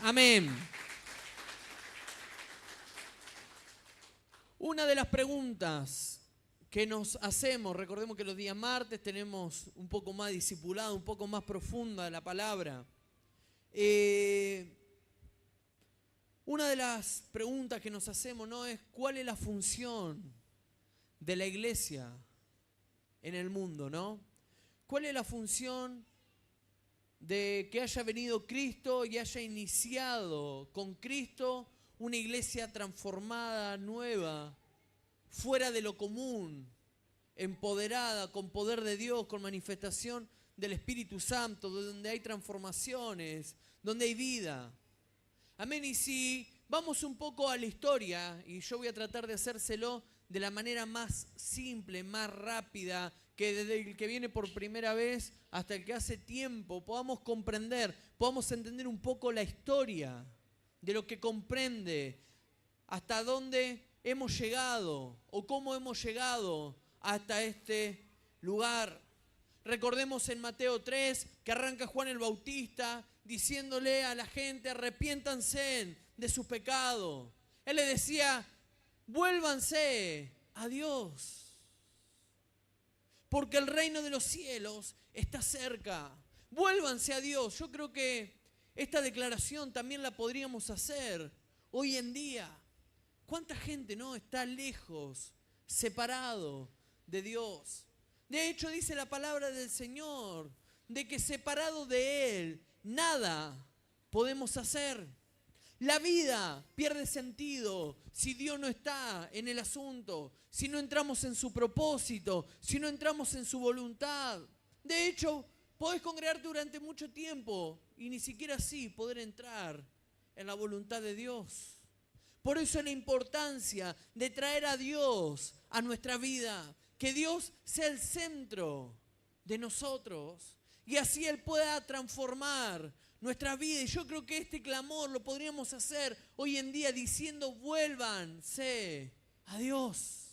Amén. Una de las preguntas que nos hacemos, recordemos que los días martes tenemos un poco más discipulado, un poco más profunda la palabra. Una de las preguntas que nos hacemos, ¿no?, es ¿cuál es la función de la iglesia en el mundo, ¿no? ¿Cuál es la función de que haya venido Cristo y haya iniciado con Cristo una iglesia transformada, nueva, fuera de lo común, empoderada, con poder de Dios, con manifestación del Espíritu Santo, donde hay transformaciones, donde hay vida? Amén. Y si vamos un poco a la historia, y yo voy a tratar de hacérselo de la manera más simple, más rápida, que desde el que viene por primera vez hasta el que hace tiempo podamos comprender, podamos entender un poco la historia de lo que comprende, hasta dónde hemos llegado o cómo hemos llegado hasta este lugar. Recordemos en Mateo 3 que arranca Juan el Bautista diciéndole a la gente: arrepiéntanse de sus pecados. Él le decía: vuélvanse a Dios, porque el reino de los cielos está cerca. Vuélvanse a Dios. Yo creo que esta declaración también la podríamos hacer hoy en día. ¿Cuánta gente no está lejos, separado de Dios? De hecho, dice la palabra del Señor, de que separado de Él, nada podemos hacer. La vida pierde sentido si Dios no está en el asunto, si no entramos en su propósito, si no entramos en su voluntad. De hecho, podés congregarte durante mucho tiempo y ni siquiera así poder entrar en la voluntad de Dios. Por eso es la importancia de traer a Dios a nuestra vida, que Dios sea el centro de nosotros y así Él pueda transformar nuestra vida. Y yo creo que este clamor lo podríamos hacer hoy en día diciendo: vuélvanse a Dios.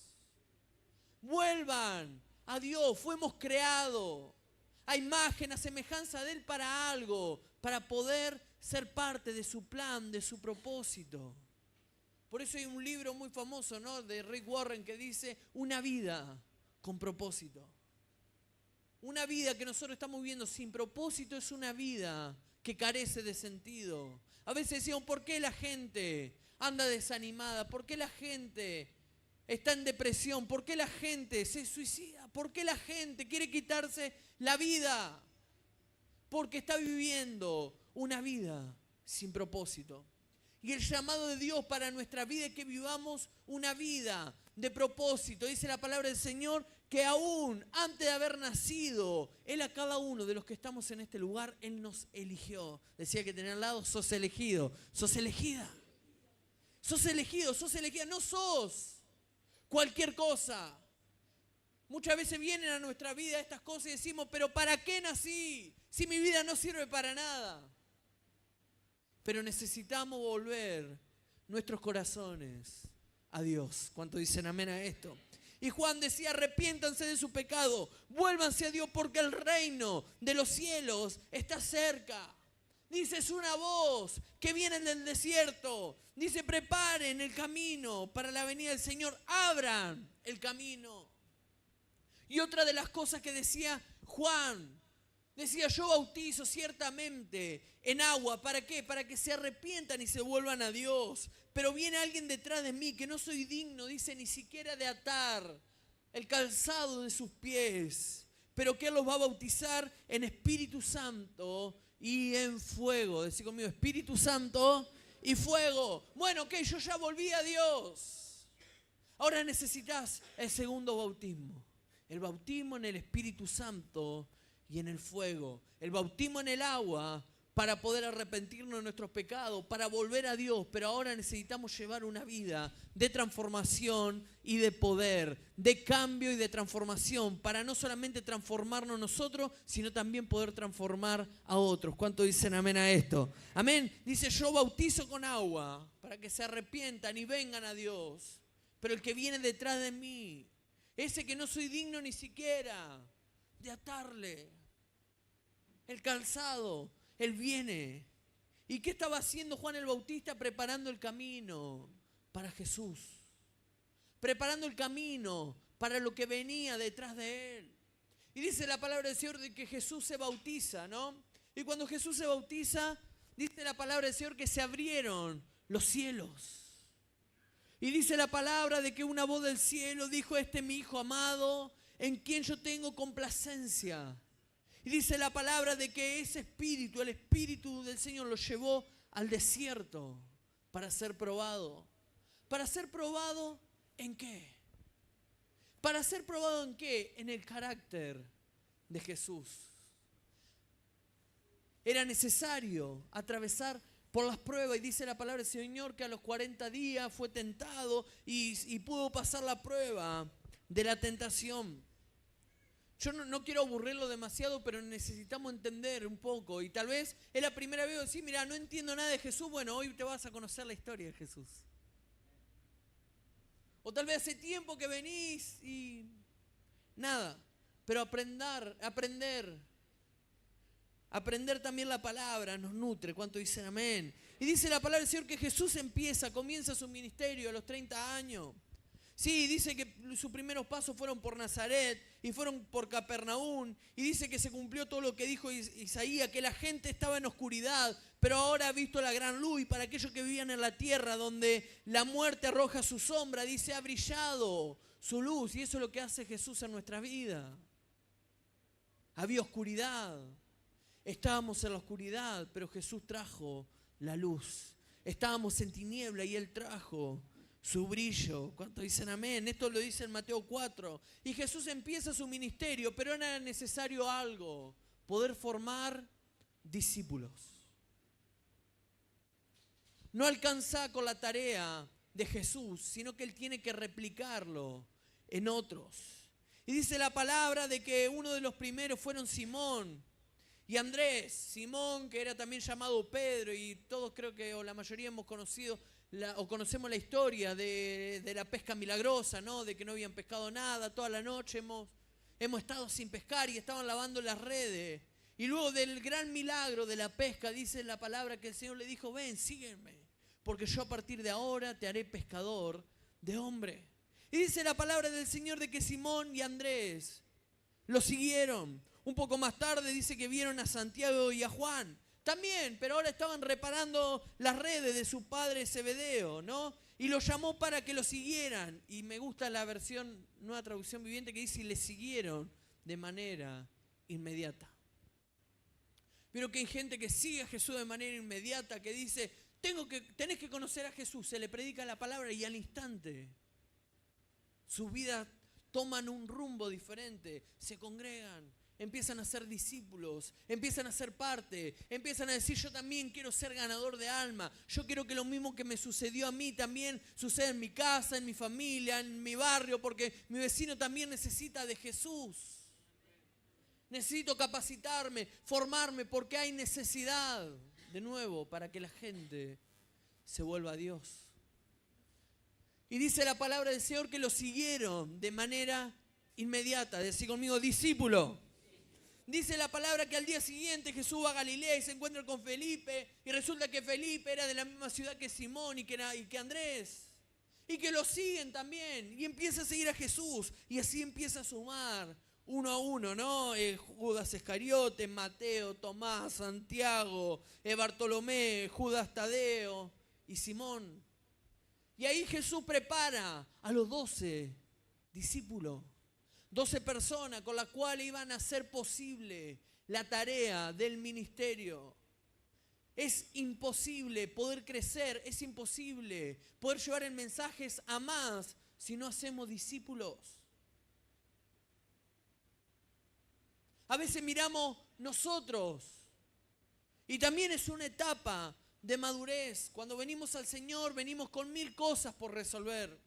Vuelvan a Dios. Fuimos creados a imagen, a semejanza de Él para algo, para poder ser parte de su plan, de su propósito. Por eso hay un libro muy famoso, ¿no?, de Rick Warren, que dice: una vida con propósito. Una vida que nosotros estamos viviendo sin propósito es una vida que carece de sentido. A veces decimos: ¿por qué la gente anda desanimada? ¿Por qué la gente está en depresión? ¿Por qué la gente se suicida? ¿Por qué la gente quiere quitarse la vida? Porque está viviendo una vida sin propósito. Y el llamado de Dios para nuestra vida es que vivamos una vida de propósito. Dice la palabra del Señor que aún antes de haber nacido, Él a cada uno de los que estamos en este lugar, Él nos eligió. Decía que tenía al lado: sos elegido, sos elegida. Sos elegido, sos elegida, no sos cualquier cosa. Muchas veces vienen a nuestra vida estas cosas y decimos: ¿pero para qué nací? Si mi vida no sirve para nada. Pero necesitamos volver nuestros corazones a Dios. ¿Cuántos dicen amén a esto? Y Juan decía: arrepiéntanse de su pecado, vuélvanse a Dios, porque el reino de los cielos está cerca. Dice: es una voz que viene del desierto. Dice: preparen el camino para la venida del Señor, abran el camino. Y otra de las cosas que decía Juan, decía: yo bautizo ciertamente en agua. ¿Para qué? Para que se arrepientan y se vuelvan a Dios. Pero viene alguien detrás de mí que no soy digno, dice, ni siquiera de atar el calzado de sus pies. Pero que Él los va a bautizar en Espíritu Santo y en fuego. Decí conmigo: Espíritu Santo y fuego. Bueno, que yo ya volví a Dios. Ahora necesitas el segundo bautismo. El bautismo en el Espíritu Santo y en el fuego. El bautismo en el agua para poder arrepentirnos de nuestros pecados, para volver a Dios. Pero ahora necesitamos llevar una vida de transformación y de poder, de cambio y de transformación, para no solamente transformarnos nosotros, sino también poder transformar a otros. ¿Cuántos dicen amén a esto? Amén. Dice: yo bautizo con agua para que se arrepientan y vengan a Dios. Pero el que viene detrás de mí, ese que no soy digno ni siquiera de atarle el calzado, Él viene ¿Y qué estaba haciendo Juan el Bautista? Preparando el camino para Jesús. Preparando el camino para lo que venía detrás de él. Y dice la palabra del Señor de que Jesús se bautiza, ¿no? Y cuando Jesús se bautiza, dice la palabra del Señor que se abrieron los cielos. Y dice la palabra de que una voz del cielo dijo: este es mi Hijo amado, en quien yo tengo complacencia. Y dice la palabra de que ese espíritu, el Espíritu del Señor, lo llevó al desierto para ser probado. ¿Para ser probado en qué? ¿Para ser probado en qué? En el carácter de Jesús. Era necesario atravesar por las pruebas, y dice la palabra del Señor que a los 40 días fue tentado y pudo pasar la prueba de la tentación. Yo no quiero aburrirlo demasiado, pero necesitamos entender un poco. Y tal vez es la primera vez que decís: mira, no entiendo nada de Jesús. Bueno, hoy te vas a conocer la historia de Jesús. O tal vez hace tiempo que venís y nada. Pero aprender también la palabra nos nutre. ¿Cuánto dicen amén? Y dice la palabra del Señor que Jesús comienza su ministerio a los 30 años. Sí, dice que sus primeros pasos fueron por Nazaret y fueron por Capernaum. Y dice que se cumplió todo lo que dijo Isaías, que la gente estaba en oscuridad, pero ahora ha visto la gran luz. Y para aquellos que vivían en la tierra donde la muerte arroja su sombra, dice, ha brillado su luz. Y eso es lo que hace Jesús en nuestra vida. Había oscuridad. Estábamos en la oscuridad, pero Jesús trajo la luz. Estábamos en tiniebla y Él trajo su brillo. ¿Cuántos dicen amén? Esto lo dice en Mateo 4. Y Jesús empieza su ministerio, pero era necesario algo: poder formar discípulos. No alcanza con la tarea de Jesús, sino que Él tiene que replicarlo en otros. Y dice la palabra de que uno de los primeros fueron Simón y Andrés. Simón, que era también llamado Pedro, y todos creo que, o la mayoría hemos conocido o conocemos la historia de la pesca milagrosa, ¿no? De que no habían pescado nada, toda la noche hemos estado sin pescar y estaban lavando las redes. Y luego del gran milagro de la pesca, dice la palabra que el Señor le dijo: ven, sígueme, porque yo a partir de ahora te haré pescador de hombre. Y dice la palabra del Señor de que Simón y Andrés lo siguieron. Un poco más tarde dice que vieron a Santiago y a Juan también, pero ahora estaban reparando las redes de su padre Zebedeo, ¿no? Y los llamó para que lo siguieran. Y me gusta la versión, nueva traducción viviente, que dice: y le siguieron de manera inmediata. Pero que hay gente que sigue a Jesús de manera inmediata, que dice: tenés que conocer a Jesús. Se le predica la palabra y al instante sus vidas toman un rumbo diferente, se congregan, empiezan a ser discípulos, empiezan a ser parte, empiezan a decir: yo también quiero ser ganador de alma, yo quiero que lo mismo que me sucedió a mí también suceda en mi casa, en mi familia, en mi barrio, porque mi vecino también necesita de Jesús. Necesito capacitarme, formarme, porque hay necesidad, de nuevo, para que la gente se vuelva a Dios. Y dice la palabra del Señor que lo siguieron de manera inmediata. Decí conmigo: discípulo. Dice la palabra que al día siguiente Jesús va a Galilea y se encuentra con Felipe, y resulta que Felipe era de la misma ciudad que Simón y que Andrés, y que lo siguen también, y empieza a seguir a Jesús, y así empieza a sumar uno a uno, ¿no? Judas Iscariote, Mateo, Tomás, Santiago, Bartolomé, Judas Tadeo y Simón. Y ahí Jesús prepara a los 12 discípulos. 12 personas con las cuales iban a hacer posible la tarea del ministerio. Es imposible poder crecer, es imposible poder llevar el mensaje a más si no hacemos discípulos. A veces miramos nosotros, y también es una etapa de madurez. Cuando venimos al Señor, venimos con 1000 cosas por resolver.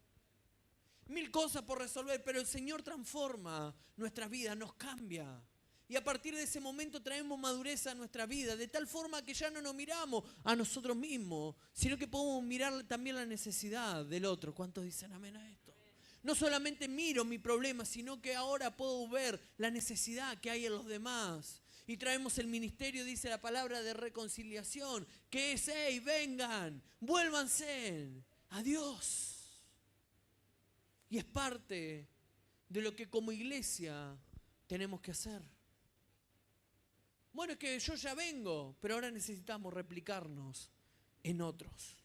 1000 cosas por resolver, pero el Señor transforma nuestras vidas, nos cambia. Y a partir de ese momento traemos madurez a nuestra vida, de tal forma que ya no nos miramos a nosotros mismos, sino que podemos mirar también la necesidad del otro. ¿Cuántos dicen amén a esto? No solamente miro mi problema, sino que ahora puedo ver la necesidad que hay en los demás. y traemos el ministerio, dice la palabra, de reconciliación, que es, hey, vengan, vuélvanse a Dios. Y es parte de lo que como iglesia tenemos que hacer. Bueno, es que yo ya vengo, pero ahora necesitamos replicarnos en otros.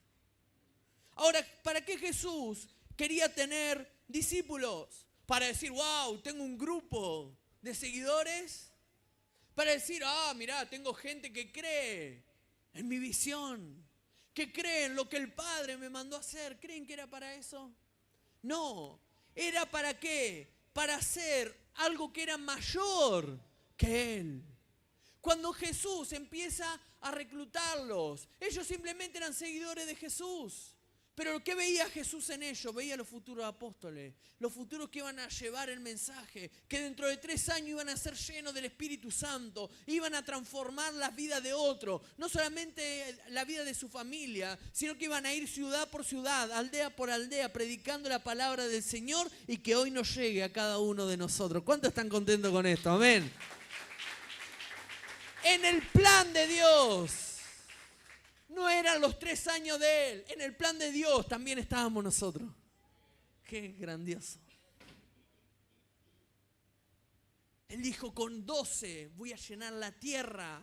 Ahora, ¿para qué Jesús quería tener discípulos? Para decir, wow, tengo un grupo de seguidores. Para decir, mirá, tengo gente que cree en mi visión, que cree en lo que el Padre me mandó a hacer. ¿Creen que era para eso? No, ¿era para qué? Para hacer algo que era mayor que Él. Cuando Jesús empieza a reclutarlos, ellos simplemente eran seguidores de Jesús. Pero ¿qué veía Jesús en ellos? Veía los futuros apóstoles, los futuros que iban a llevar el mensaje, que dentro de 3 años iban a ser llenos del Espíritu Santo, iban a transformar la vida de otro, no solamente la vida de su familia, sino que iban a ir ciudad por ciudad, aldea por aldea, predicando la palabra del Señor y que hoy nos llegue a cada uno de nosotros. ¿Cuántos están contentos con esto? Amén. En el plan de Dios. No eran los 3 años de Él. En el plan de Dios también estábamos nosotros. Qué grandioso. Él dijo, con 12 voy a llenar la tierra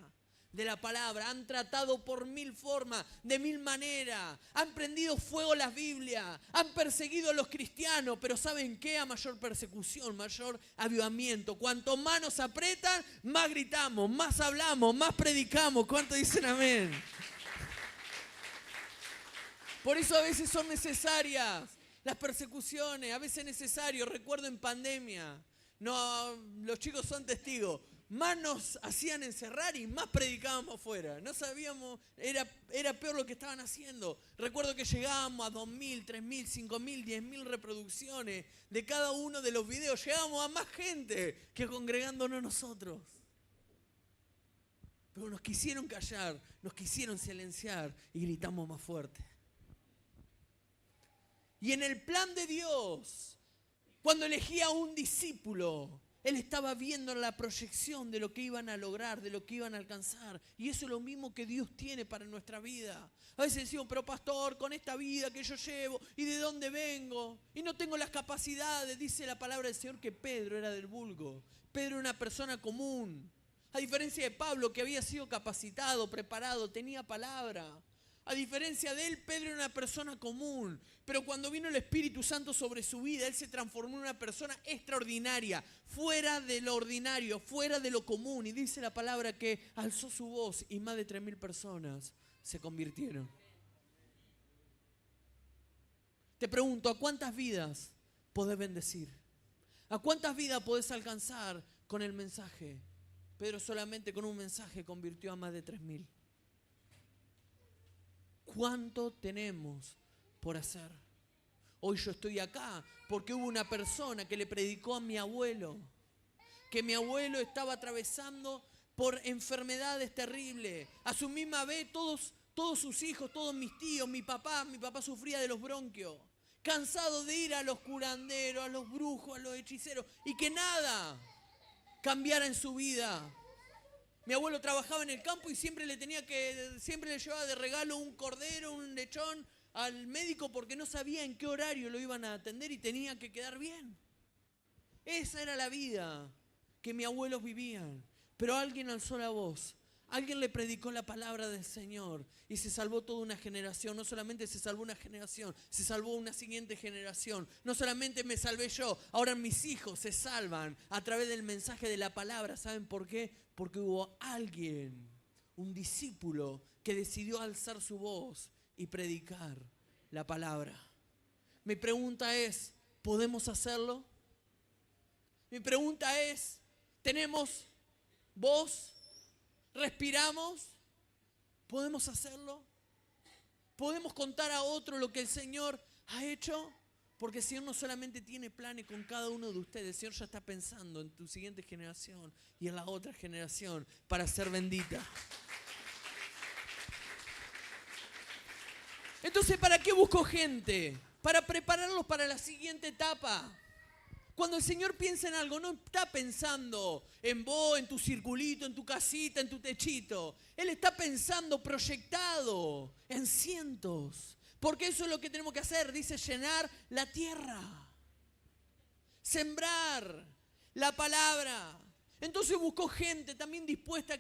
de la palabra. Han tratado por 1000 formas, de 1000 maneras. Han prendido fuego las Biblias. Han perseguido a los cristianos. Pero ¿saben qué? A mayor persecución, mayor avivamiento. Cuanto más nos apretan, más gritamos, más hablamos, más predicamos. ¿Cuántos dicen amén? Por eso a veces son necesarias las persecuciones, a veces es necesario. Recuerdo en pandemia, no, los chicos son testigos, más nos hacían encerrar y más predicábamos afuera. No sabíamos, era peor lo que estaban haciendo. Recuerdo que llegábamos a 2.000, 3.000, 5.000, 10.000 reproducciones de cada uno de los videos. Llegábamos a más gente que congregándonos nosotros. Pero nos quisieron callar, nos quisieron silenciar y gritamos más fuerte. Y en el plan de Dios, cuando elegía a un discípulo, Él estaba viendo la proyección de lo que iban a lograr, de lo que iban a alcanzar. Y eso es lo mismo que Dios tiene para nuestra vida. A veces decimos, pero pastor, con esta vida que yo llevo, ¿y de dónde vengo? Y no tengo las capacidades. Dice la palabra del Señor que Pedro era del vulgo. Pedro era una persona común. A diferencia de Pablo, que había sido capacitado, preparado, tenía palabra. A diferencia de él, Pedro era una persona común. Pero cuando vino el Espíritu Santo sobre su vida, él se transformó en una persona extraordinaria, fuera de lo ordinario, fuera de lo común. Y dice la palabra que alzó su voz y más de 3.000 personas se convirtieron. Te pregunto, ¿a cuántas vidas podés bendecir? ¿A cuántas vidas podés alcanzar con el mensaje? Pedro solamente con un mensaje convirtió a más de 3.000. ¿Cuánto tenemos por hacer? Hoy yo estoy acá porque hubo una persona que le predicó a mi abuelo, que mi abuelo estaba atravesando por enfermedades terribles. A su misma vez todos sus hijos, todos mis tíos, mi papá sufría de los bronquios. Cansado de ir a los curanderos, a los brujos, a los hechiceros y que nada cambiara en su vida. Mi abuelo trabajaba en el campo y siempre le llevaba de regalo un cordero, un lechón al médico porque no sabía en qué horario lo iban a atender y tenía que quedar bien. Esa era la vida que mis abuelos vivían. Pero alguien alzó la voz, alguien le predicó la palabra del Señor y se salvó toda una generación. No solamente se salvó una generación, se salvó una siguiente generación. No solamente me salvé yo, ahora mis hijos se salvan a través del mensaje de la palabra. ¿Saben por qué? Porque hubo alguien, un discípulo, que decidió alzar su voz y predicar la palabra. Mi pregunta es, ¿podemos hacerlo? Mi pregunta es, ¿tenemos voz? ¿Respiramos? ¿Podemos hacerlo? ¿Podemos contar a otro lo que el Señor ha hecho? Porque el Señor no solamente tiene planes con cada uno de ustedes, el Señor ya está pensando en tu siguiente generación y en la otra generación para ser bendita. Entonces, ¿para qué busco gente? Para prepararlos para la siguiente etapa. Cuando el Señor piensa en algo, no está pensando en vos, en tu circulito, en tu casita, en tu techito. Él está pensando proyectado en cientos. Porque eso es lo que tenemos que hacer, dice, llenar la tierra. Sembrar la palabra. Entonces buscó gente también dispuesta,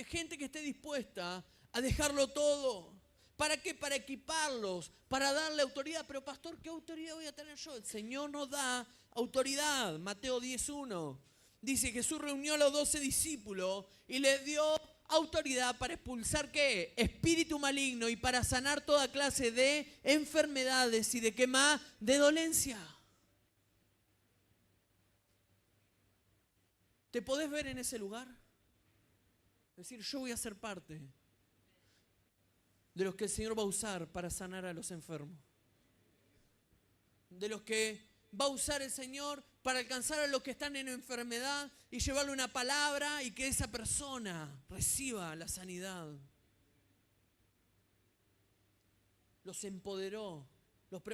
gente que esté dispuesta a dejarlo todo. ¿Para qué? Para equiparlos, para darle autoridad. Pero pastor, ¿qué autoridad voy a tener yo? El Señor nos da autoridad. Mateo 10:1 dice, Jesús reunió a los 12 discípulos y les dio autoridad para expulsar ¿qué? Espíritu maligno y para sanar toda clase de enfermedades y de ¿qué más? De dolencia. ¿Te podés ver en ese lugar? Es decir, yo voy a ser parte de los que el Señor va a usar para sanar a los enfermos. De los que va a usar el Señor para alcanzar a los que están en enfermedad y llevarle una palabra y que esa persona reciba la sanidad. Los empoderó.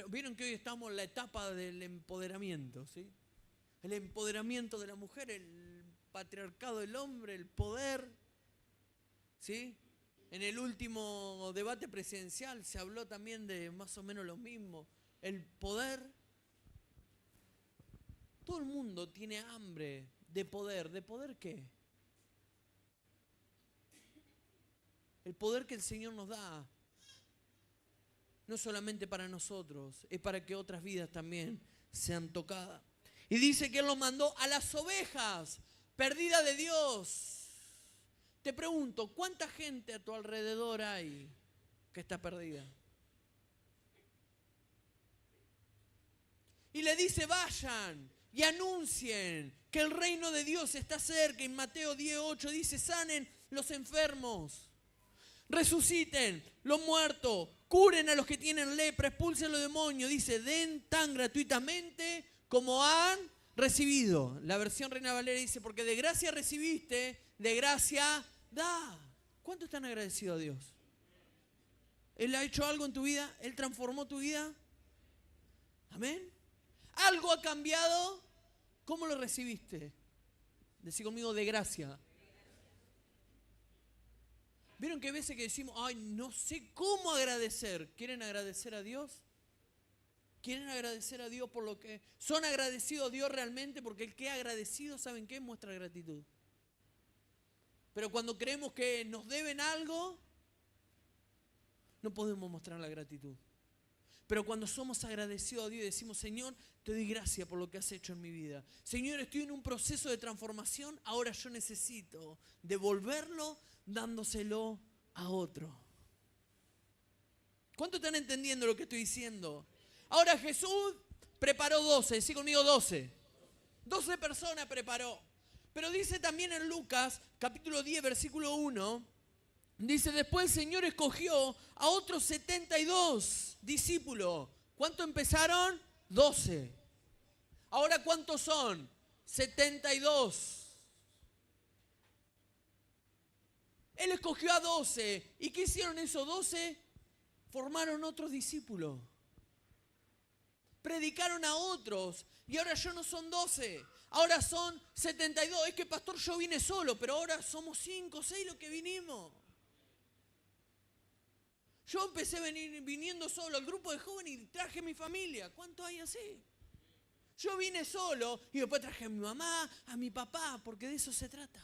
Vieron que hoy estamos en la etapa del empoderamiento, ¿sí? El empoderamiento de la mujer, el patriarcado del hombre, el poder, ¿sí? En el último debate presidencial se habló también de más o menos lo mismo. El poder. Todo el mundo tiene hambre de poder. ¿De poder qué? El poder que el Señor nos da. No solamente para nosotros, es para que otras vidas también sean tocadas. Y dice que Él los mandó a las ovejas perdidas de Dios. Te pregunto, ¿cuánta gente a tu alrededor hay que está perdida? Y le dice, vayan y anuncien que el reino de Dios está cerca. En Mateo 10:8 dice, sanen los enfermos, resuciten los muertos, curen a los que tienen lepra, expulsen los demonios. Dice, den tan gratuitamente como han recibido. La versión Reina Valera dice, porque de gracia recibiste, de gracia da. ¿Cuánto están agradecidos a Dios? ¿Él ha hecho algo en tu vida? ¿Él transformó tu vida? ¿Amén? ¿Algo ha cambiado? ¿Cómo lo recibiste? Decí conmigo, de gracia. ¿Vieron que hay veces que decimos, ay, no sé cómo agradecer? ¿Quieren agradecer a Dios? ¿Quieren agradecer a Dios por lo que... ¿Son agradecidos a Dios realmente? Porque el que es agradecido, ¿saben qué? Muestra gratitud. Pero cuando creemos que nos deben algo, no podemos mostrar la gratitud. Pero cuando somos agradecidos a Dios y decimos, Señor, te doy gracias por lo que has hecho en mi vida. Señor, estoy en un proceso de transformación, ahora yo necesito devolverlo dándoselo a otro. ¿Cuánto están entendiendo lo que estoy diciendo? Ahora Jesús preparó 12, decí conmigo 12. 12 personas preparó. Pero dice también en Lucas, capítulo 10, versículo 1, dice, después el Señor escogió a otros 72 discípulos. ¿Cuántos empezaron? 12. Ahora, ¿cuántos son? 72. Él escogió a 12. ¿Y qué hicieron esos 12? Formaron otros discípulos. Predicaron a otros. Y ahora ya no son 12. Ahora son 72. Es que pastor, yo vine solo, pero ahora somos 5 o 6 los que vinimos. Yo empecé viniendo solo al grupo de jóvenes y traje a mi familia. ¿Cuántos hay así? Yo vine solo y después traje a mi mamá, a mi papá, porque de eso se trata.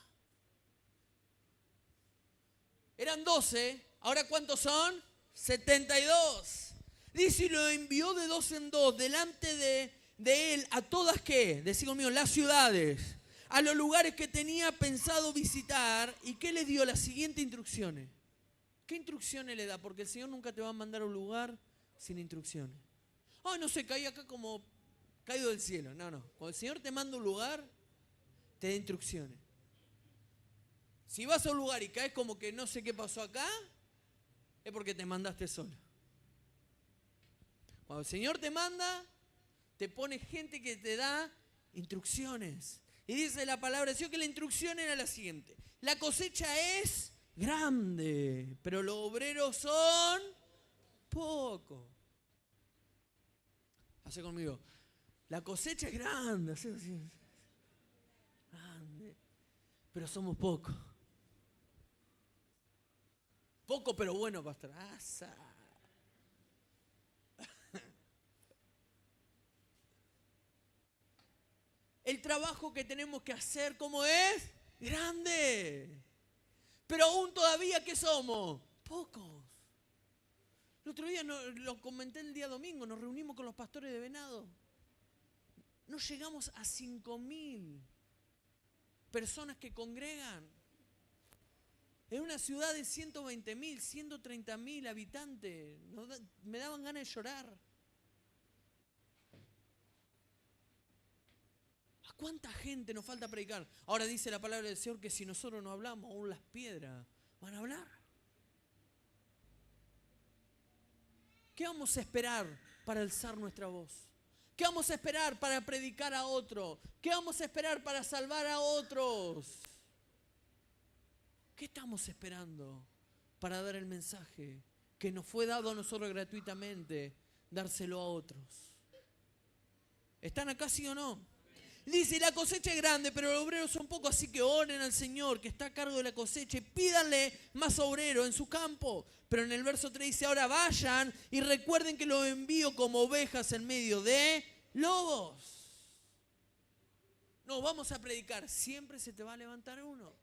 Eran 12, ahora ¿cuántos son? 72. Dice, y lo envió de 2 en 2 delante de él a todas, ¿qué? Decí conmigo, las ciudades, a los lugares que tenía pensado visitar. ¿Y qué le dio? Las siguientes instrucciones. ¿Qué instrucciones le da? Porque el Señor nunca te va a mandar a un lugar sin instrucciones. Ay, no sé, caí acá como caído del cielo. No. Cuando el Señor te manda a un lugar, te da instrucciones. Si vas a un lugar y caes como que no sé qué pasó acá, es porque te mandaste solo. Cuando el Señor te manda, te pone gente que te da instrucciones. Y dice la palabra de Dios que la instrucción era la siguiente. La cosecha es grande, pero los obreros son pocos. Hace conmigo. La cosecha es grande, así, grande, pero somos pocos. Poco pero bueno, pastor. El trabajo que tenemos que hacer, ¿cómo es? Grande. Pero aún todavía, ¿qué somos? Pocos. El otro día, lo comenté el día domingo, nos reunimos con los pastores de Venado. No llegamos a 5.000 personas que congregan. En una ciudad de 120.000, 130.000 habitantes. Me daban ganas de llorar. ¿A cuánta gente nos falta predicar? Ahora dice la palabra del Señor que si nosotros no hablamos, aún las piedras van a hablar. ¿Qué vamos a esperar para alzar nuestra voz? ¿Qué vamos a esperar para predicar a otro? ¿Qué vamos a esperar para salvar a otros? ¿Qué estamos esperando para dar el mensaje que nos fue dado a nosotros gratuitamente, dárselo a otros? ¿Están acá, sí o no? Dice, la cosecha es grande, pero los obreros son pocos, así que oren al Señor que está a cargo de la cosecha y pídanle más obreros en su campo. Pero en el verso 3 dice, ahora vayan y recuerden que los envío como ovejas en medio de lobos. No, vamos a predicar, siempre se te va a levantar uno.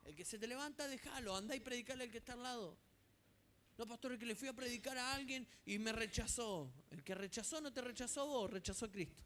El que se te levanta, déjalo, andá y predicarle al que está al lado. No, pastor, el que le fui a predicar a alguien y me rechazó. El que rechazó no te rechazó a vos, rechazó a Cristo.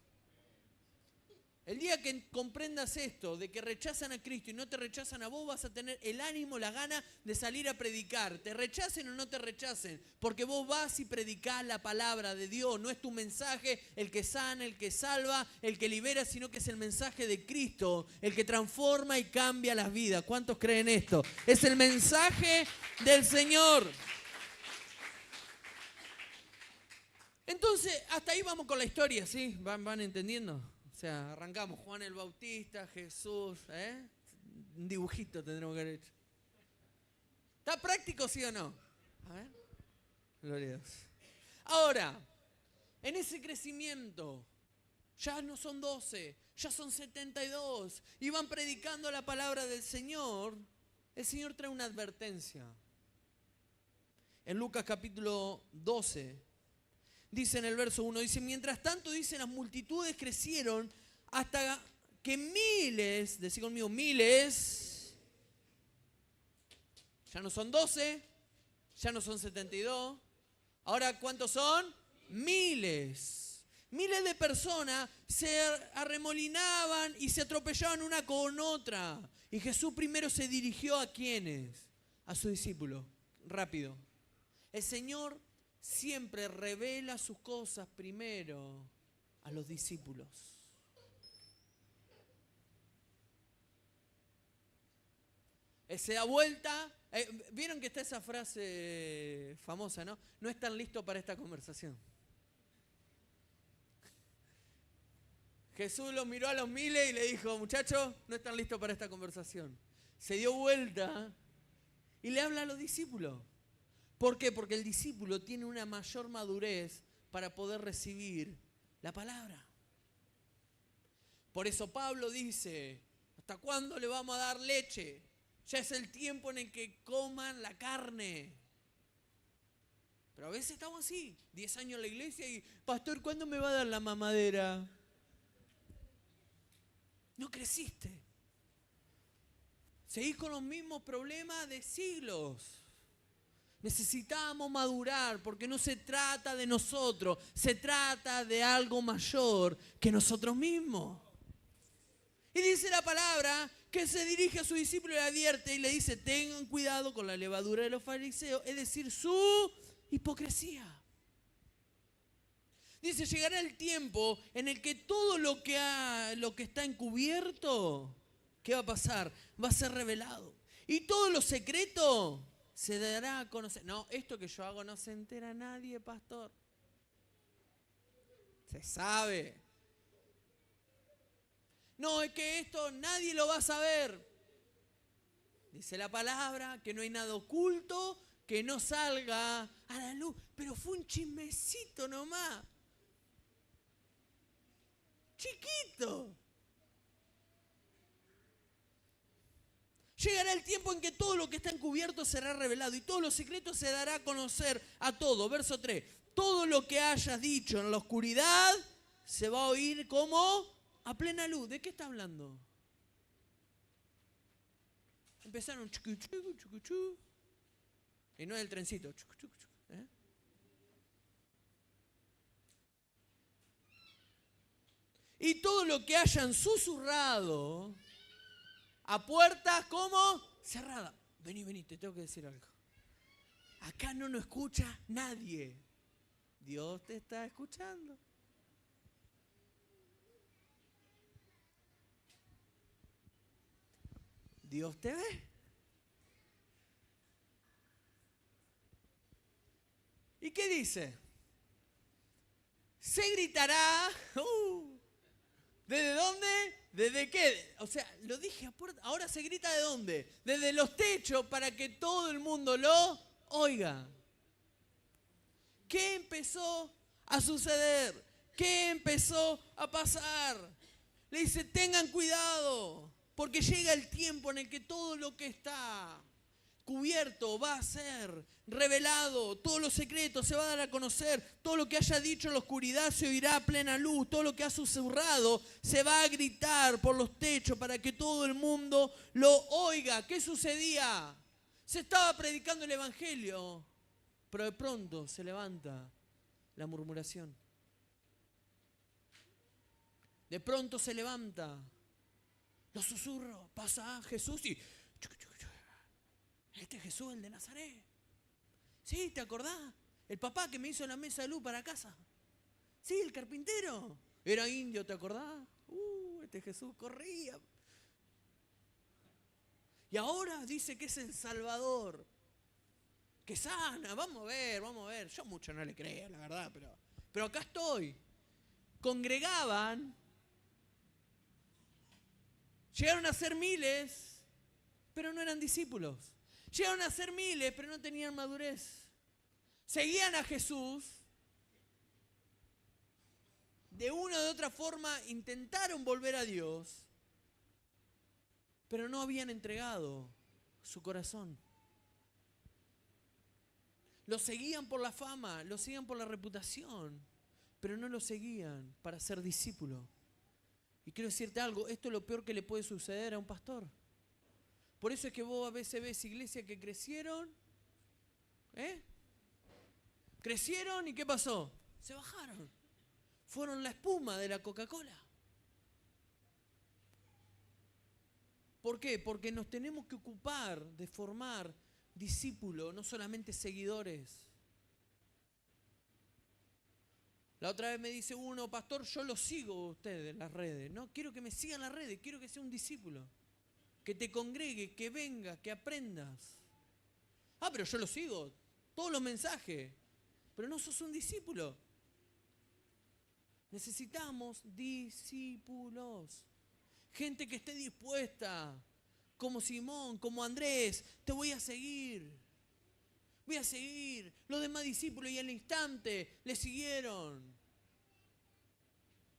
El día que comprendas esto, de que rechazan a Cristo y no te rechazan a vos, vas a tener el ánimo, la gana de salir a predicar. Te rechacen o no te rechacen, porque vos vas y predicás la palabra de Dios. No es tu mensaje el que sana, el que salva, el que libera, sino que es el mensaje de Cristo, el que transforma y cambia las vidas. ¿Cuántos creen esto? Es el mensaje del Señor. Entonces, hasta ahí vamos con la historia, ¿sí? ¿Van entendiendo? O sea, arrancamos Juan el Bautista, Jesús, un dibujito tendremos que haber hecho. ¿Está práctico, sí o no? A ver. Gloria a Dios. Ahora, en ese crecimiento, ya no son 12, ya son 72, y van predicando la palabra del Señor. El Señor trae una advertencia. En Lucas capítulo 12, dice en el verso 1, dice, mientras tanto, dice, las multitudes crecieron hasta que miles, decí conmigo, miles, ya no son 12, ya no son 72, ahora ¿cuántos son? Miles. Miles de personas se arremolinaban y se atropellaban una con otra. Y Jesús primero se dirigió a ¿quiénes? A sus discípulos. Rápido. El Señor siempre revela sus cosas primero a los discípulos. Él se da vuelta. ¿Vieron que está esa frase famosa, no? No están listos para esta conversación. Jesús los miró a los miles y le dijo, muchachos, no están listos para esta conversación. Se dio vuelta y le habla a los discípulos. ¿Por qué? Porque el discípulo tiene una mayor madurez para poder recibir la palabra. Por eso Pablo dice, ¿hasta cuándo le vamos a dar leche? Ya es el tiempo en el que coman la carne. Pero a veces estamos así, 10 años en la iglesia y, pastor, ¿cuándo me va a dar la mamadera? No creciste. Seguís con los mismos problemas de siglos. Necesitamos madurar porque no se trata de nosotros, se trata de algo mayor que nosotros mismos. Y dice la palabra que se dirige a su discípulo y le advierte y le dice, tengan cuidado con la levadura de los fariseos, es decir, su hipocresía. Dice, llegará el tiempo en el que todo lo que está encubierto, ¿qué va a pasar? Va a ser revelado. Y todo lo secreto se dará a conocer. No, esto que yo hago no se entera nadie, pastor. Se sabe. No, es que esto nadie lo va a saber. Dice la palabra que no hay nada oculto que no salga a la luz. Pero fue un chismecito nomás. chiquito. Llegará el tiempo en que todo lo que está encubierto será revelado y todos los secretos se dará a conocer a todos. Verso 3. Todo lo que hayas dicho en la oscuridad se va a oír como a plena luz. ¿De qué está hablando? Empezaron chucu, chucu, chucu, chucu, y no es el trencito. Chucu, chucu, chucu, ¿eh? Y todo lo que hayan susurrado a puertas como cerradas. Vení, te tengo que decir algo. Acá no nos escucha nadie. Dios te está escuchando. Dios te ve. ¿Y qué dice? Se gritará. ¿Desde dónde? ¿Desde qué? O sea, lo dije a puerta. Ahora se grita ¿de dónde? Desde los techos para que todo el mundo lo oiga. ¿Qué empezó a suceder? ¿Qué empezó a pasar? Le dice, tengan cuidado, porque llega el tiempo en el que todo lo que está cubierto va a ser revelado, todos los secretos se va a dar a conocer, todo lo que haya dicho en la oscuridad se oirá a plena luz, todo lo que ha susurrado se va a gritar por los techos para que todo el mundo lo oiga. ¿Qué sucedía? Se estaba predicando el evangelio, pero de pronto se levanta la murmuración. De pronto se levanta los susurros, pasa Jesús y este es Jesús, el de Nazaret. Sí, ¿te acordás? El papá que me hizo la mesa de luz para casa. Sí, el carpintero. Era indio, ¿te acordás? Este Jesús corría. Y ahora dice que es el Salvador. Que sana, vamos a ver. Yo mucho no le creo, la verdad, pero acá estoy. Congregaban. Llegaron a ser miles, pero no eran discípulos. Llegaron a ser miles, pero no tenían madurez. Seguían a Jesús. De una u otra forma intentaron volver a Dios, pero no habían entregado su corazón. Lo seguían por la fama, lo seguían por la reputación, pero no lo seguían para ser discípulo. Y quiero decirte algo, esto es lo peor que le puede suceder a un pastor. Por eso es que vos a veces ves iglesias que crecieron, crecieron y ¿qué pasó? Se bajaron. Fueron la espuma de la Coca-Cola. ¿Por qué? Porque nos tenemos que ocupar de formar discípulos, no solamente seguidores. La otra vez me dice uno, pastor, yo lo sigo a usted en las redes. No, quiero que me siga en las redes, quiero que sea un discípulo. Que te congregue, que venga, que aprendas. Pero yo lo sigo, todos los mensajes. Pero no sos un discípulo. Necesitamos discípulos. Gente que esté dispuesta, como Simón, como Andrés, te voy a seguir. Voy a seguir. Los demás discípulos y al instante le siguieron.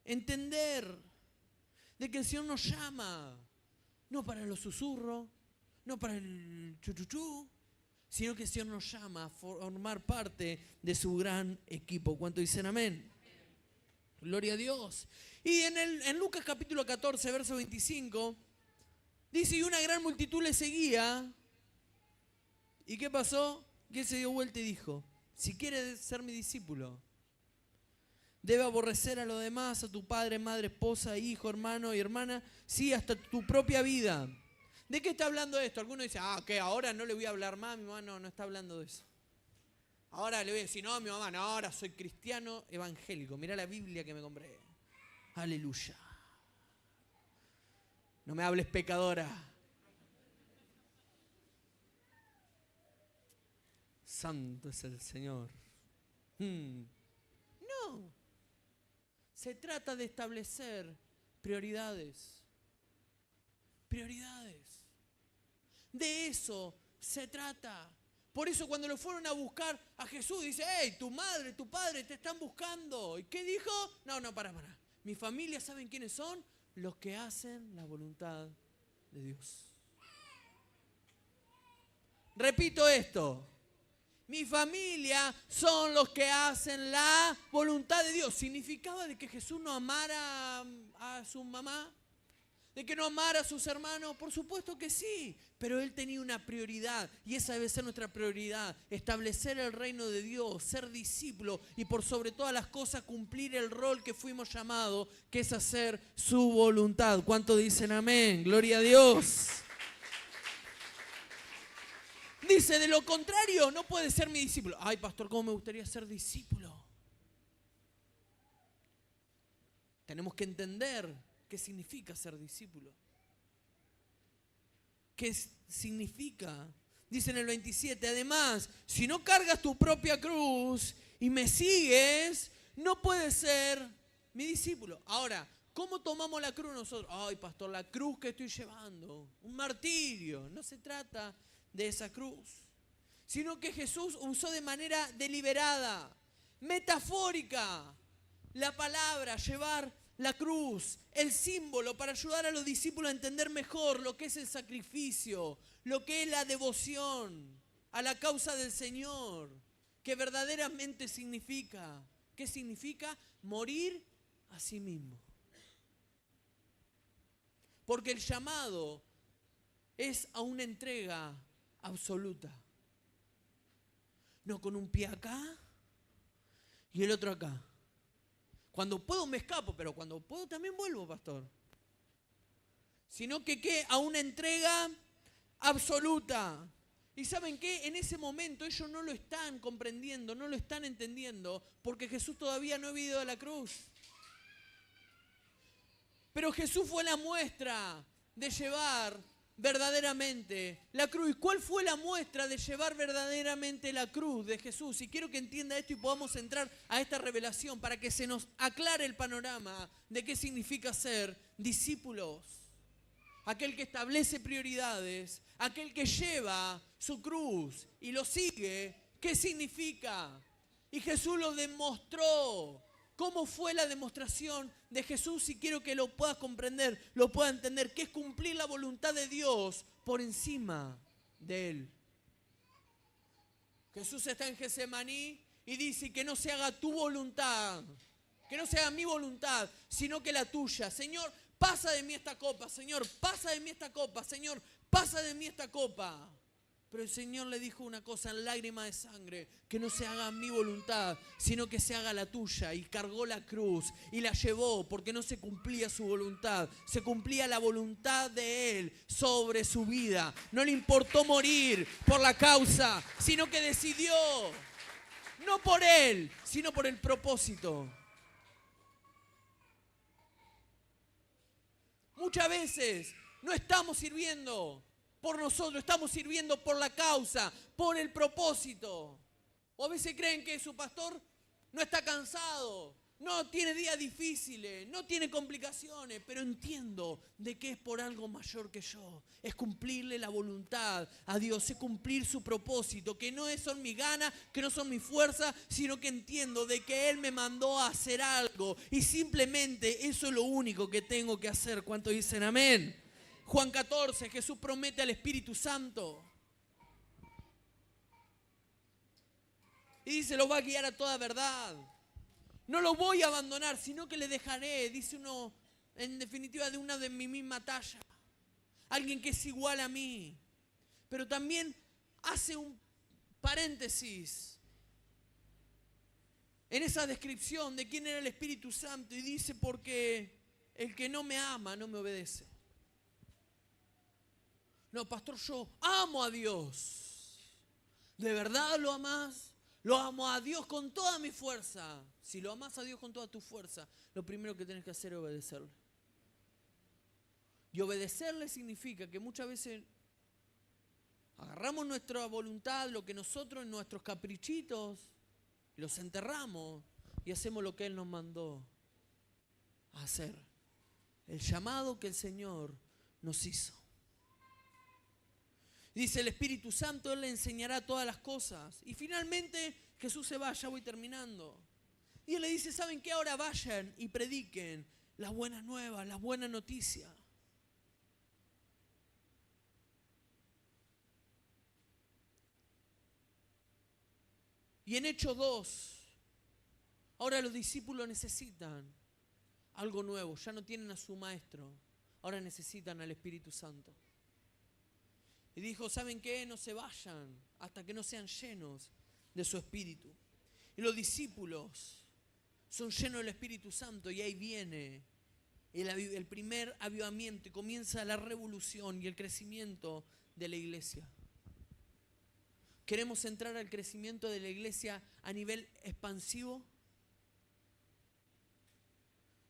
Entender de que el Señor nos llama. No para los susurros, no para el chuchuchú, sino que el Señor nos llama a formar parte de su gran equipo. ¿Cuánto dicen amén? Gloria a Dios. Y en Lucas capítulo 14, verso 25, dice, y una gran multitud le seguía. ¿Y qué pasó? Que él se dio vuelta y dijo, si quieres ser mi discípulo, debe aborrecer a los demás, a tu padre, madre, esposa, hijo, hermano y hermana, sí, hasta tu propia vida. ¿De qué está hablando esto? Algunos dicen, que ahora no le voy a hablar más a mi mamá. No está hablando de eso. Ahora le voy a decir, no, mi mamá, no, ahora soy cristiano evangélico. Mirá la Biblia que me compré. Aleluya. No me hables, pecadora. Santo es el Señor. No. Se trata de establecer prioridades. Prioridades. De eso se trata. Por eso cuando lo fueron a buscar a Jesús, dice, hey, tu madre, tu padre te están buscando. ¿Y qué dijo? No, para. Mi familia, ¿saben quiénes son? Los que hacen la voluntad de Dios. Repito esto. Mi familia son los que hacen la voluntad de Dios. ¿Significaba de que Jesús no amara a su mamá? ¿De que no amara a sus hermanos? Por supuesto que sí, pero Él tenía una prioridad y esa debe ser nuestra prioridad. Establecer el reino de Dios, ser discípulo y por sobre todas las cosas cumplir el rol que fuimos llamados, que es hacer su voluntad. ¿Cuántos dicen amén? Gloria a Dios. Dice, de lo contrario, no puede ser mi discípulo. Ay, pastor, ¿cómo me gustaría ser discípulo? Tenemos que entender qué significa ser discípulo. ¿Qué significa? Dice en el 27, además, si no cargas tu propia cruz y me sigues, no puedes ser mi discípulo. Ahora, ¿cómo tomamos la cruz nosotros? Ay, pastor, la cruz que estoy llevando, un martirio. No se trata de esa cruz, sino que Jesús usó de manera deliberada, metafórica, la palabra, llevar la cruz, el símbolo, para ayudar a los discípulos a entender mejor lo que es el sacrificio, lo que es la devoción a la causa del Señor, que verdaderamente significa, ¿qué significa? Morir a sí mismo. Porque el llamado es a una entrega absoluta. No con un pie acá y el otro acá. Cuando puedo me escapo, pero cuando puedo también vuelvo, pastor. Sino que a una entrega absoluta. ¿Y saben qué? En ese momento ellos no lo están comprendiendo, no lo están entendiendo, porque Jesús todavía no había ido a la cruz. Pero Jesús fue la muestra de llevar verdaderamente la cruz. ¿Y cuál fue la muestra de llevar verdaderamente la cruz de Jesús? Y quiero que entienda esto y podamos entrar a esta revelación para que se nos aclare el panorama de qué significa ser discípulos. Aquel que establece prioridades, aquel que lleva su cruz y lo sigue, ¿qué significa? Y Jesús lo demostró. ¿Cómo fue la demostración de Jesús? Y quiero que lo puedas comprender, lo puedas entender, que es cumplir la voluntad de Dios por encima de Él. Jesús está en Getsemaní y dice que no se haga tu voluntad, que no se haga mi voluntad, sino que la tuya. Señor, pasa de mí esta copa, Señor, pasa de mí esta copa, Señor, pasa de mí esta copa. Pero el Señor le dijo una cosa en lágrima de sangre, que no se haga mi voluntad, sino que se haga la tuya. Y cargó la cruz y la llevó porque no se cumplía su voluntad, se cumplía la voluntad de Él sobre su vida. No le importó morir por la causa, sino que decidió, no por Él, sino por el propósito. Muchas veces no estamos sirviendo por nosotros, estamos sirviendo por la causa, por el propósito. O a veces creen que su pastor no está cansado, no tiene días difíciles, no tiene complicaciones, pero entiendo de que es por algo mayor que yo. Es cumplirle la voluntad a Dios, es cumplir su propósito, que no son mis ganas, que no son mis fuerzas, sino que entiendo de que Él me mandó a hacer algo y simplemente eso es lo único que tengo que hacer. ¿Cuántos dicen amén? Juan 14, Jesús promete al Espíritu Santo. Y dice, lo va a guiar a toda verdad. No lo voy a abandonar, sino que le dejaré, dice uno, en definitiva, de una de mi misma talla. Alguien que es igual a mí. Pero también hace un paréntesis en esa descripción de quién era el Espíritu Santo y dice, porque el que no me ama no me obedece. No, pastor, yo amo a Dios. ¿De verdad lo amás? Lo amo a Dios con toda mi fuerza. Si lo amás a Dios con toda tu fuerza, lo primero que tienes que hacer es obedecerle. Y obedecerle significa que muchas veces agarramos nuestra voluntad, lo que nosotros, nuestros caprichitos, los enterramos y hacemos lo que Él nos mandó a hacer. El llamado que el Señor nos hizo. Dice el Espíritu Santo, Él le enseñará todas las cosas. Y finalmente Jesús se va, ya voy terminando. Y Él le dice, ¿saben qué? Ahora vayan y prediquen las buenas nuevas, las buenas noticias. Y en Hechos 2, ahora los discípulos necesitan algo nuevo. Ya no tienen a su maestro, ahora necesitan al Espíritu Santo. Y dijo, ¿saben qué? No se vayan hasta que no sean llenos de su Espíritu. Y los discípulos son llenos del Espíritu Santo y ahí viene el primer avivamiento y comienza la revolución y el crecimiento de la iglesia. ¿Queremos entrar al crecimiento de la iglesia a nivel expansivo?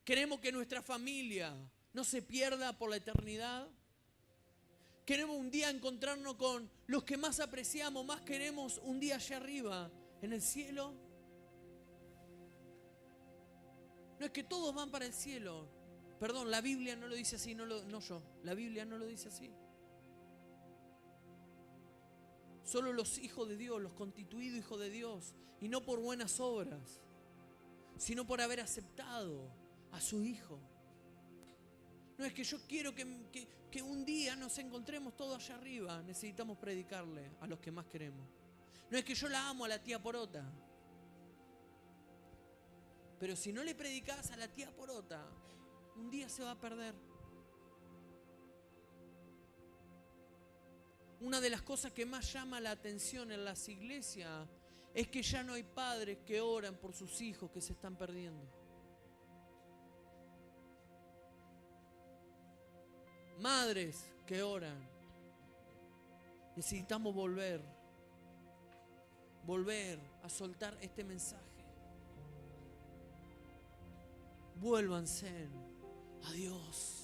¿Queremos que nuestra familia no se pierda por la eternidad? ¿Queremos un día encontrarnos con los que más apreciamos, más queremos un día allá arriba, en el cielo? No es que todos van para el cielo. Perdón, la Biblia no lo dice así, la Biblia no lo dice así. Solo los hijos de Dios, los constituidos hijos de Dios, y no por buenas obras, sino por haber aceptado a su Hijo. No es que yo quiero que un día nos encontremos todos allá arriba. Necesitamos predicarle a los que más queremos. No es que yo la amo a la tía Porota. Pero si no le predicás a la tía Porota, un día se va a perder. Una de las cosas que más llama la atención en las iglesias es que ya no hay padres que oran por sus hijos que se están perdiendo. Madres que oran. Necesitamos volver a soltar este mensaje. Vuélvanse a Dios.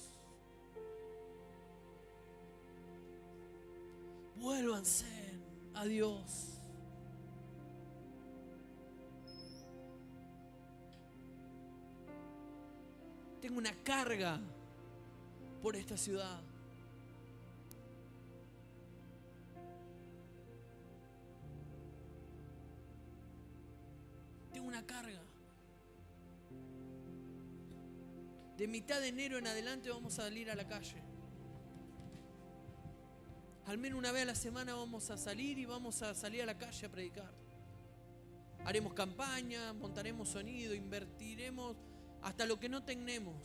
Vuélvanse a Dios. Tengo una carga por esta ciudad. Tengo una carga. De mitad de enero en adelante vamos a salir a la calle. Al menos una vez a la semana vamos a salir y vamos a salir a la calle a predicar. Haremos campaña, montaremos sonido, invertiremos hasta lo que no tenemos.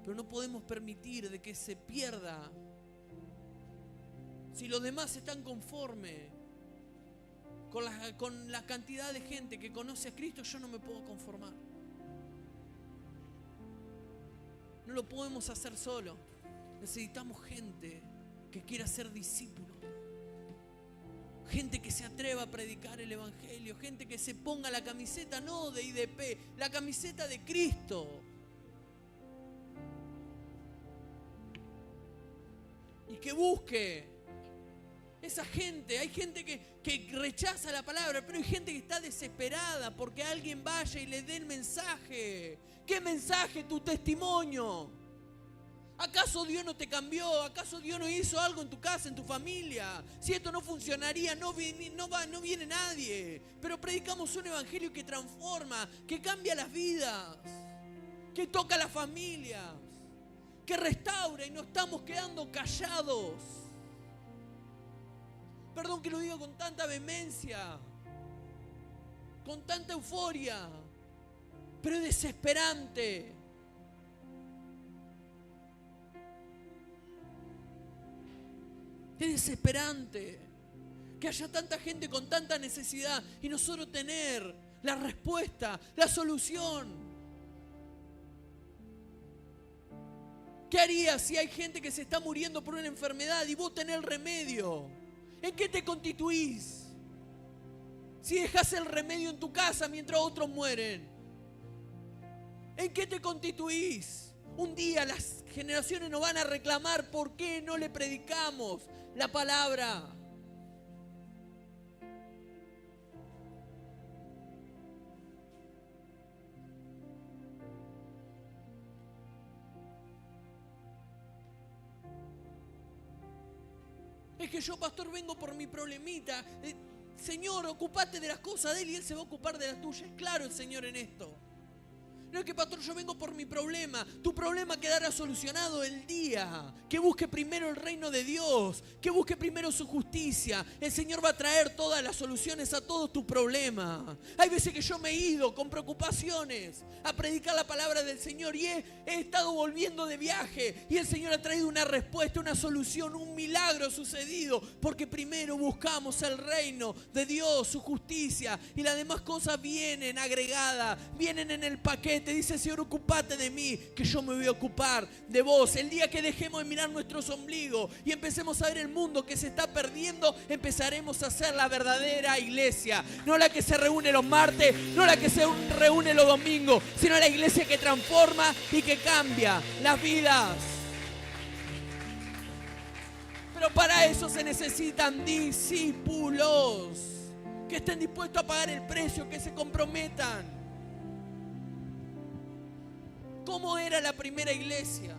Pero no podemos permitir de que se pierda. Si los demás están conformes con la cantidad de gente que conoce a Cristo, yo no me puedo conformar. No lo podemos hacer solo. Necesitamos gente que quiera ser discípulo. Gente que se atreva a predicar el Evangelio. Gente que se ponga la camiseta no de IDP, la camiseta de Cristo. Y que busque esa gente. Hay gente que rechaza la palabra, pero hay gente que está desesperada porque alguien vaya y le dé el mensaje. ¿Qué mensaje? Tu testimonio. ¿Acaso Dios no te cambió? ¿Acaso Dios no hizo algo en tu casa, en tu familia? Si esto no funcionaría, no viene nadie. Pero predicamos un evangelio que transforma, que cambia las vidas, que toca a las familias, que restaura y no estamos quedando callados. Perdón que lo diga con tanta vehemencia, con tanta euforia, pero es desesperante. Es desesperante que haya tanta gente con tanta necesidad y nosotros tener la respuesta, la solución. ¿Qué harías si hay gente que se está muriendo por una enfermedad y vos tenés el remedio? ¿En qué te constituís? Si dejás el remedio en tu casa mientras otros mueren, ¿en qué te constituís? Un día las generaciones nos van a reclamar por qué no le predicamos la palabra. Es que yo, pastor, vengo por mi problemita. Señor, ocupate de las cosas de Él y Él se va a ocupar de las tuyas. Es claro el Señor en esto. No es que, pastor, yo vengo por mi problema. Tu problema quedará solucionado el día que busque primero el reino de Dios, que busque primero su justicia. El Señor va a traer todas las soluciones a todos tus problemas. Hay veces que yo me he ido con preocupaciones a predicar la palabra del Señor y he estado volviendo de viaje y el Señor ha traído una respuesta, una solución, un milagro sucedido, porque primero buscamos el reino de Dios, su justicia, y las demás cosas vienen agregadas, vienen en el paquete. Dice, Señor, ocupate de mí, que yo me voy a ocupar de vos. El día que dejemos de mirar nuestros ombligos y empecemos a ver el mundo que se está perdiendo, empezaremos a ser la verdadera iglesia. No la que se reúne los martes, no la que se reúne los domingos, sino la iglesia que transforma y que cambia las vidas. Pero para eso se necesitan discípulos que estén dispuestos a pagar el precio, que se comprometan. ¿Cómo era la primera iglesia?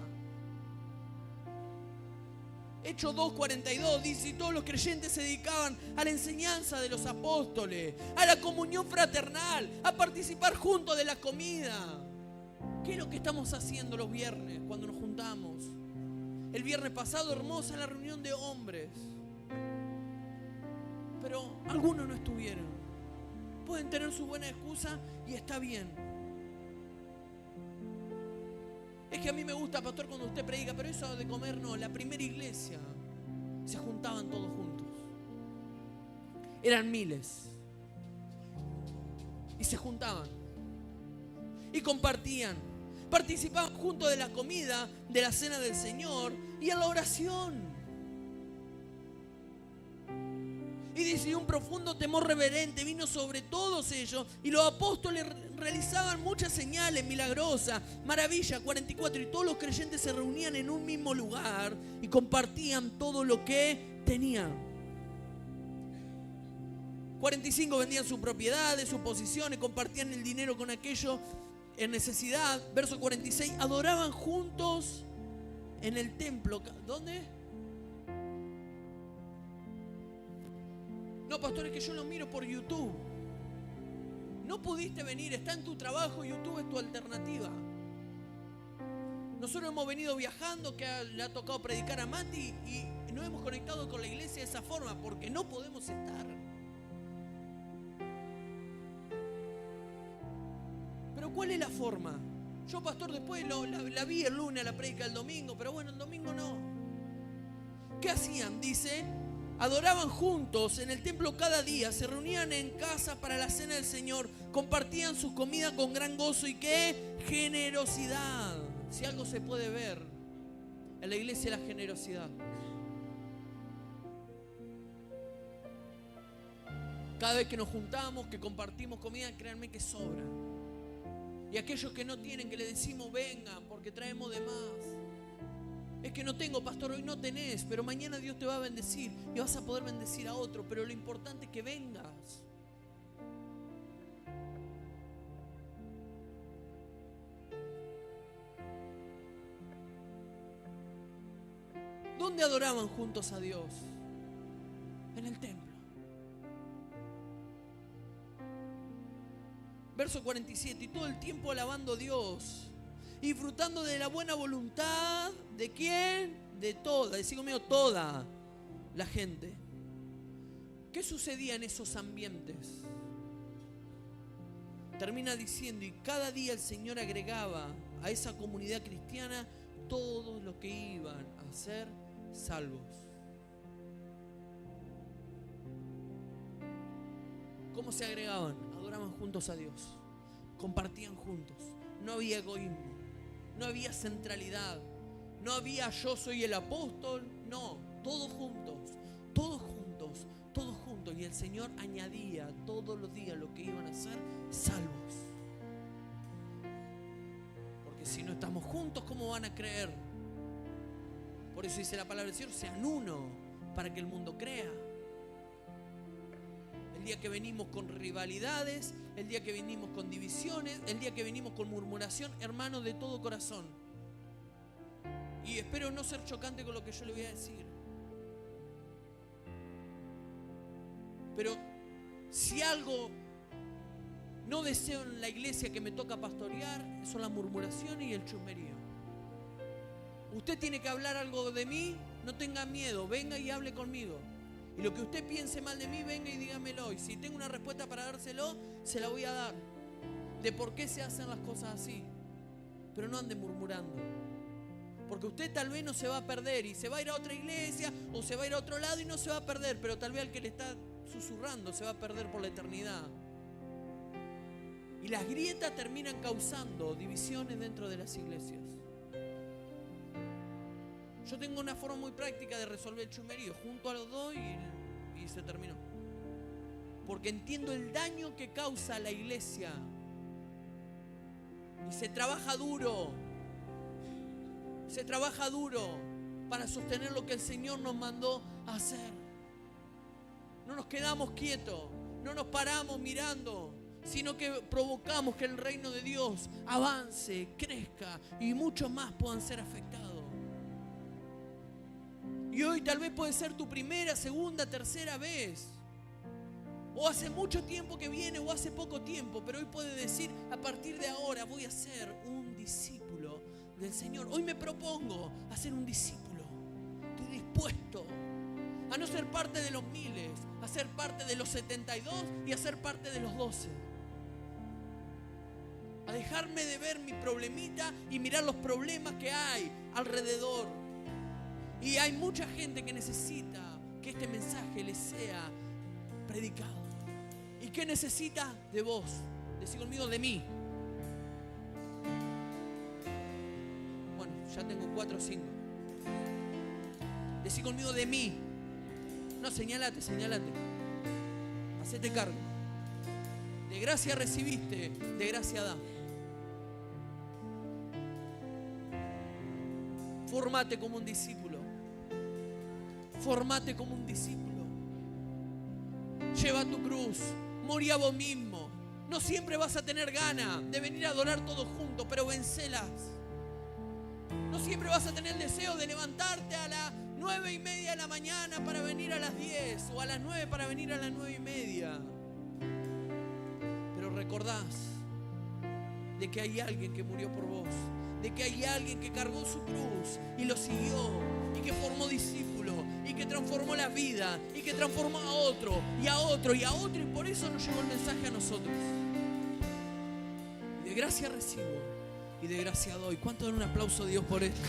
Hechos 2:42 dice, y todos los creyentes se dedicaban a la enseñanza de los apóstoles, a la comunión fraternal, a participar juntos de la comida. ¿Qué es lo que estamos haciendo los viernes cuando nos juntamos? El viernes pasado, hermosa la reunión de hombres, pero algunos no estuvieron. Pueden tener su buena excusa y está bien. Es que a mí me gusta, pastor, cuando usted predica, pero eso de comer no. La primera iglesia se juntaban todos juntos. Eran miles. Y se juntaban. Y compartían. Participaban juntos de la comida, de la cena del Señor y en la oración. Y dice, y un profundo temor reverente vino sobre todos ellos, y los apóstoles realizaban muchas señales milagrosas, maravillas. 44, y todos los creyentes se reunían en un mismo lugar y compartían todo lo que tenían. 45, vendían sus propiedades, sus posesiones, compartían el dinero con aquellos en necesidad. Verso 46, adoraban juntos en el templo. ¿Dónde? No, pastor, es que yo lo miro por YouTube. No pudiste venir, está en tu trabajo, YouTube es tu alternativa. Nosotros hemos venido viajando, que le ha tocado predicar a Mati, y nos hemos conectado con la iglesia de esa forma, porque no podemos estar. Pero ¿cuál es la forma? Yo, pastor, después la vi el lunes a la predica el domingo, pero bueno, el domingo no. ¿Qué hacían? Dice, adoraban juntos en el templo cada día, se reunían en casa para la cena del Señor, compartían su comida con gran gozo y qué generosidad. Si algo se puede ver en la iglesia, la generosidad. Cada vez que nos juntamos, que compartimos comida, créanme que sobra. Y aquellos que no tienen, que le decimos vengan porque traemos de más. Es que no tengo, pastor, hoy no tenés, pero mañana Dios te va a bendecir y vas a poder bendecir a otro. Pero lo importante es que vengas. ¿Dónde adoraban juntos a Dios? En el templo. Verso 47, y todo el tiempo alabando a Dios, disfrutando de la buena voluntad, ¿de quién? De toda, decí conmigo, toda la gente. ¿Qué sucedía en esos ambientes? Termina diciendo, y cada día el Señor agregaba a esa comunidad cristiana todos los que iban a ser salvos. ¿Cómo se agregaban? Adoraban juntos a Dios, compartían juntos, no había egoísmo, no había centralidad, no había yo soy el apóstol, no, todos juntos, todos juntos, todos juntos, y el Señor añadía todos los días lo que iban a ser salvos. Porque si no estamos juntos, ¿cómo van a creer? Por eso dice la palabra del Señor, sean uno para que el mundo crea. El día que venimos con rivalidades, el día que venimos con divisiones, el día que venimos con murmuración, hermanos, de todo corazón. Y espero no ser chocante con lo que yo le voy a decir. Pero Si algo no deseo en la iglesia que me toca pastorear, son la murmuración y el chusmerío. Usted tiene que hablar algo de mí, no tenga miedo, venga y hable conmigo. Y lo que usted piense mal de mí, venga y dígamelo. Y si tengo una respuesta para dárselo, se la voy a dar. De por qué se hacen las cosas así. Pero no ande murmurando. Porque usted tal vez no se va a perder y se va a ir a otra iglesia o se va a ir a otro lado y no se va a perder. Pero tal vez al que le está susurrando se va a perder por la eternidad. Y las grietas terminan causando divisiones dentro de las iglesias. Yo tengo una forma muy práctica de resolver el chusmerío. Junto a los dos y se terminó. Porque entiendo el daño que causa la iglesia. Y se trabaja duro. Se trabaja duro para sostener lo que el Señor nos mandó a hacer. No nos quedamos quietos. No nos paramos mirando. Sino que provocamos que el reino de Dios avance, crezca y muchos más puedan ser afectados. Y hoy tal vez puede ser tu primera, segunda, tercera vez. O hace mucho tiempo que viene o hace poco tiempo. Pero hoy puede decir, a partir de ahora voy a ser un discípulo del Señor. Hoy me propongo a ser un discípulo. Estoy dispuesto a no ser parte de los miles, a ser parte de los 72 y a ser parte de los 12. A dejarme de ver mi problemita y mirar los problemas que hay alrededor. Y hay mucha gente que necesita que este mensaje les sea predicado. ¿Y qué necesita? De vos. Decí conmigo, de mí. Bueno, ya tengo 4 o 5. Decí conmigo, de mí. No, señálate. Hacete cargo. De gracia recibiste, de gracia da. Formate como un discípulo. Formate como un discípulo. Lleva tu cruz. Morí a vos mismo. No siempre vas a tener ganas de venir a adorar todos juntos, pero vencelas. No siempre vas a tener el deseo de levantarte a las 9:30 de la mañana para venir a las 10 o a las 9 para venir a las 9:30. Pero recordás de que hay alguien que murió por vos, de que hay alguien que cargó su cruz y lo siguió y que formó discípulos y que transformó la vida y que transformó a otro y a otro y a otro, y por eso nos llegó el mensaje a nosotros. Y de gracia recibo y de gracia doy. ¿Cuánto dan un aplauso a Dios por esto?